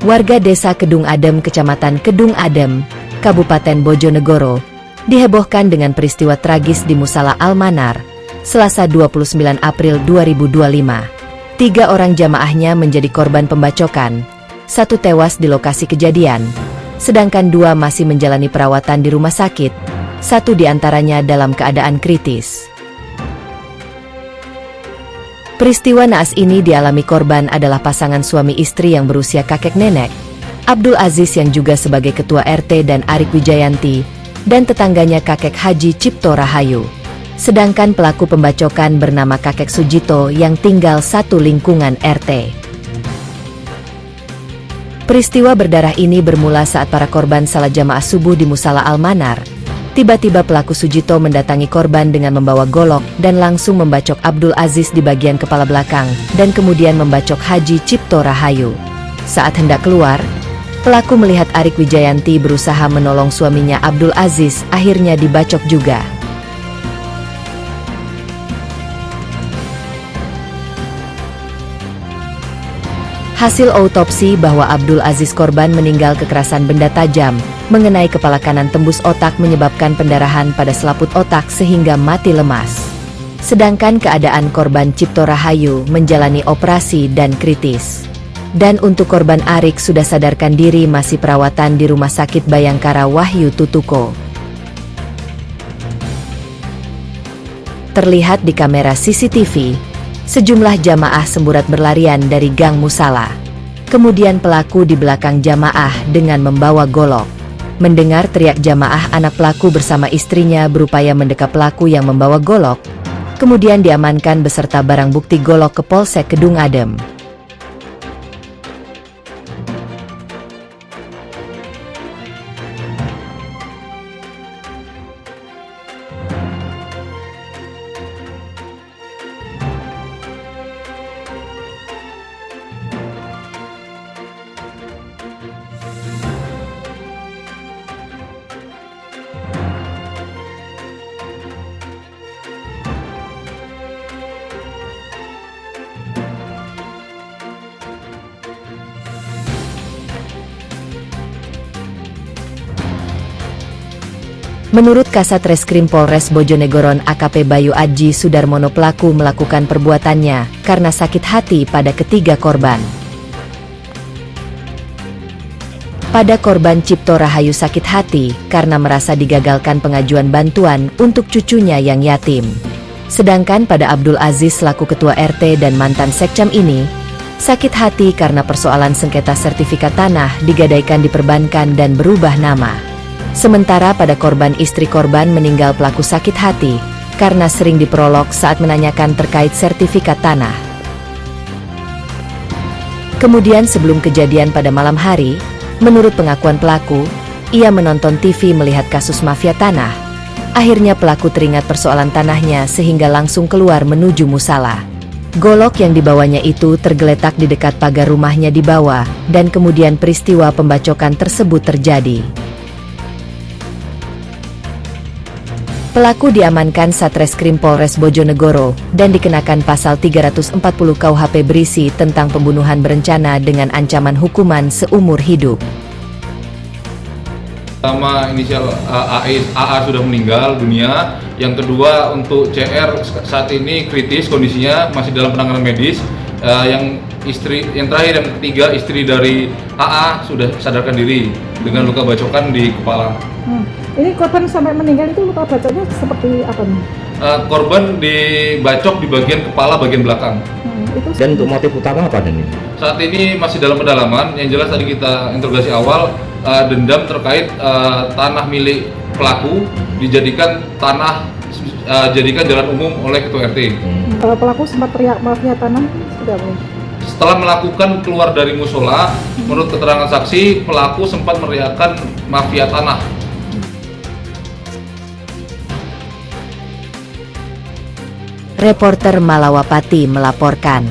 Warga Desa Kedung Adem, Kecamatan Kedung Adem, Kabupaten Bojonegoro, dihebohkan dengan peristiwa tragis di Musala Al-Manar, Selasa 29 April 2025. 3 orang jamaahnya menjadi korban pembacokan, 1 tewas di lokasi kejadian, sedangkan 2 masih menjalani perawatan di rumah sakit, 1 diantaranya dalam keadaan kritis. Peristiwa naas ini dialami korban adalah pasangan suami istri yang berusia kakek nenek, Abdul Aziz yang juga sebagai ketua RT dan Arik Wijayanti, dan tetangganya kakek Haji Cipto Rahayu. Sedangkan pelaku pembacokan bernama kakek Sujito yang tinggal satu lingkungan RT. Peristiwa berdarah ini bermula saat para korban salat jamaah subuh di Musala Al-Manar. Tiba-tiba pelaku Sujito mendatangi korban dengan membawa golok dan langsung membacok Abdul Aziz di bagian kepala belakang dan kemudian membacok Haji Cipto Rahayu. Saat hendak keluar, pelaku melihat Arik Wijayanti berusaha menolong suaminya Abdul Aziz, akhirnya dibacok juga. Hasil autopsi bahwa Abdul Aziz korban meninggal kekerasan benda tajam mengenai kepala kanan tembus otak menyebabkan pendarahan pada selaput otak sehingga mati lemas. Sedangkan keadaan korban Cipto Rahayu menjalani operasi dan kritis. Dan untuk korban Arik sudah sadarkan diri masih perawatan di Rumah Sakit Bayangkara Wahyu Tutuko. Terlihat di kamera CCTV, sejumlah jamaah semburat berlarian dari gang Musala. Kemudian pelaku di belakang jamaah dengan membawa golok. Mendengar teriak jamaah, anak pelaku bersama istrinya berupaya mendekap pelaku yang membawa golok. Kemudian diamankan beserta barang bukti golok ke Polsek Kedung Adem. Menurut Kasat Reskrim Polres Bojonegoron AKP Bayu Adji Sudarmono, pelaku melakukan perbuatannya karena sakit hati pada ketiga korban. Pada korban Cipto Rahayu sakit hati karena merasa digagalkan pengajuan bantuan untuk cucunya yang yatim. Sedangkan pada Abdul Aziz selaku ketua RT dan mantan sekcam ini, sakit hati karena persoalan sengketa sertifikat tanah digadaikan diperbankan dan berubah nama. Sementara pada korban istri korban meninggal, pelaku sakit hati karena sering diperolok saat menanyakan terkait sertifikat tanah. Kemudian sebelum kejadian pada malam hari, menurut pengakuan pelaku, ia menonton TV melihat kasus mafia tanah. Akhirnya pelaku teringat persoalan tanahnya sehingga langsung keluar menuju musala. Golok yang dibawanya itu tergeletak di dekat pagar rumahnya di bawah, dan kemudian peristiwa pembacokan tersebut terjadi. Pelaku diamankan Satreskrim Polres Bojonegoro dan dikenakan pasal 340 KUHP berisi tentang pembunuhan berencana dengan ancaman hukuman seumur hidup. Pertama, inisial AA sudah meninggal dunia. Yang kedua, untuk CR saat ini kritis kondisinya, masih dalam penanganan medis. Yang terakhir, yang ketiga, istri dari AA sudah sadarkan diri dengan luka bacokan di kepala. Ini korban sampai meninggal itu luka bacoknya seperti apa nih? Korban dibacok di bagian kepala bagian belakang. Dan untuk motif utama apa ini? Saat ini masih dalam pendalaman. Yang jelas tadi kita interogasi awal, dendam terkait tanah milik pelaku dijadikan jadikan jalan umum oleh ketua RT. Pelaku sempat teriak mafia tanah, sudah apa? Setelah melakukan keluar dari musola, menurut keterangan saksi, pelaku sempat meneriakkan mafia tanah. Reporter Malawapati melaporkan.